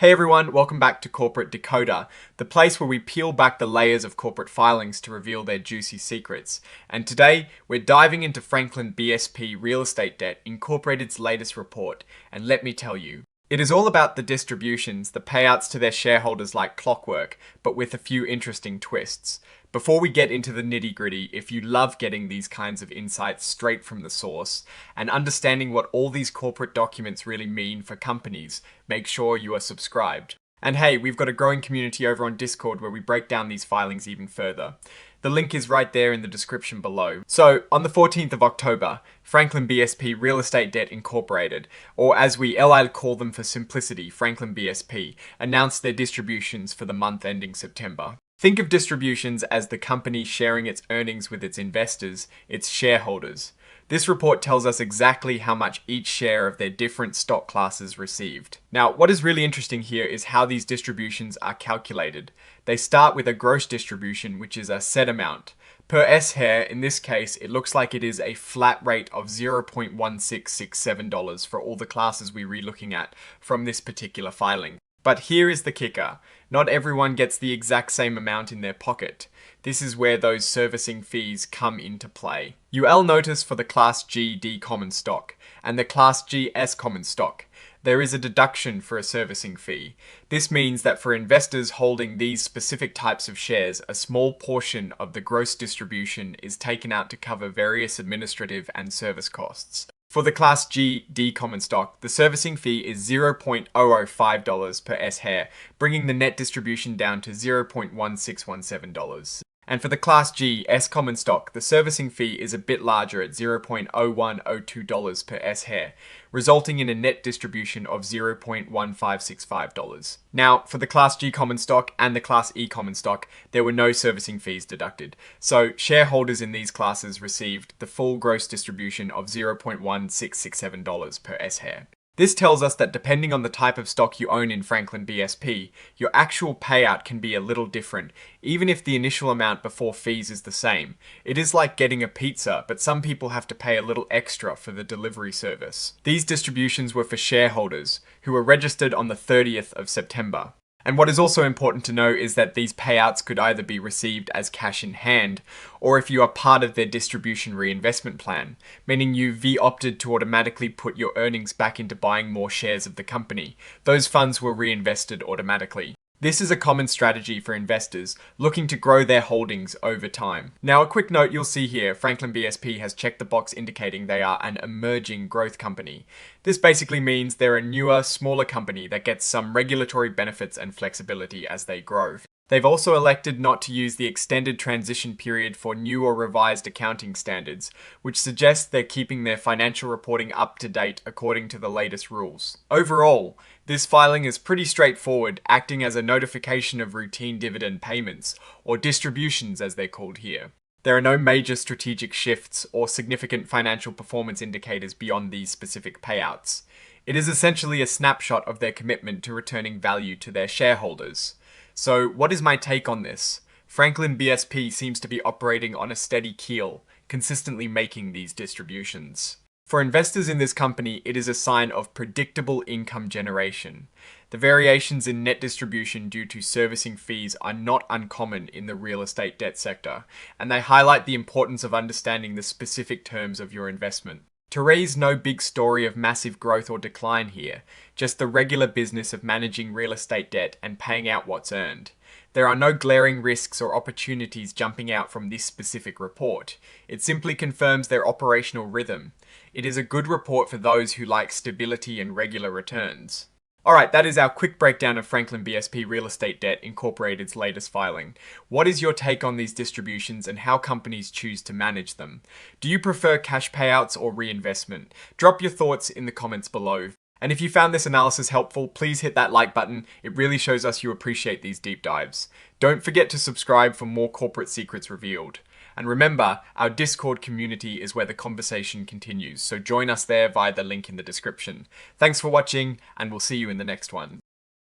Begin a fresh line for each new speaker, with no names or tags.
Hey everyone, welcome back to Corporate Decoder, the place where we peel back the layers of corporate filings to reveal their juicy secrets. And today, we're diving into Franklin BSP Real Estate Debt Incorporated's latest report. And let me tell you, it is all about the distributions, the payouts to their shareholders like clockwork, but with a few interesting twists. Before we get into the nitty-gritty, if you love getting these kinds of insights straight from the source and understanding what all these corporate documents really mean for companies, make sure you are subscribed. And hey, we've got a growing community over on Discord where we break down these filings even further. The link is right there in the description below. So, on the 14th of October, Franklin BSP Real Estate Debt Incorporated, or as we allied call them for simplicity, Franklin BSP, announced their distributions for the month ending September. Think of distributions as the company sharing its earnings with its investors, its shareholders. This report tells us exactly how much each share of their different stock classes received. Now, what is really interesting here is how these distributions are calculated. They start with a gross distribution, which is a set amount. Per S-Hair, in this case, it looks like it is a flat rate of $0.1667 for all the classes we're relooking at from this particular filing. But here is the kicker. Not everyone gets the exact same amount in their pocket. This is where those servicing fees come into play. You'll notice for the Class G D common stock and the Class G S common stock, there is a deduction for a servicing fee. This means that for investors holding these specific types of shares, a small portion of the gross distribution is taken out to cover various administrative and service costs. For the Class G D common stock, the servicing fee is $0.005 per S-Hair, bringing the net distribution down to $0.1617. And for the Class G S common stock, the servicing fee is a bit larger at $0.0102 per S-Hair, resulting in a net distribution of $0.1565. Now, for the Class G common stock and the Class E common stock, there were no servicing fees deducted. So shareholders in these classes received the full gross distribution of $0.1667 per S-Hair. This tells us that depending on the type of stock you own in Franklin BSP, your actual payout can be a little different, even if the initial amount before fees is the same. It is like getting a pizza, but some people have to pay a little extra for the delivery service. These distributions were for shareholders, who were registered on the 30th of September. And what is also important to know is that these payouts could either be received as cash in hand, or if you are part of their distribution reinvestment plan, meaning you opted to automatically put your earnings back into buying more shares of the company. Those funds were reinvested automatically. This is a common strategy for investors looking to grow their holdings over time. Now, a quick note you'll see here, Franklin BSP has checked the box indicating they are an emerging growth company. This basically means they're a newer, smaller company that gets some regulatory benefits and flexibility as they grow. They've also elected not to use the extended transition period for new or revised accounting standards, which suggests they're keeping their financial reporting up to date according to the latest rules. Overall, this filing is pretty straightforward, acting as a notification of routine dividend payments, or distributions as they're called here. There are no major strategic shifts or significant financial performance indicators beyond these specific payouts. It is essentially a snapshot of their commitment to returning value to their shareholders. So, what is my take on this? Franklin BSP seems to be operating on a steady keel, consistently making these distributions. For investors in this company, it is a sign of predictable income generation. The variations in net distribution due to servicing fees are not uncommon in the real estate debt sector, and they highlight the importance of understanding the specific terms of your investment. Therese, no big story of massive growth or decline here, just the regular business of managing real estate debt and paying out what's earned. There are no glaring risks or opportunities jumping out from this specific report. It simply confirms their operational rhythm. It is a good report for those who like stability and regular returns. Alright, that is our quick breakdown of Franklin BSP Real Estate Debt Incorporated's latest filing. What is your take on these distributions and how companies choose to manage them? Do you prefer cash payouts or reinvestment? Drop your thoughts in the comments below. And if you found this analysis helpful, please hit that like button. It really shows us you appreciate these deep dives. Don't forget to subscribe for more corporate secrets revealed. And remember, our Discord community is where the conversation continues, so join us there via the link in the description. Thanks for watching, and we'll see you in the next one.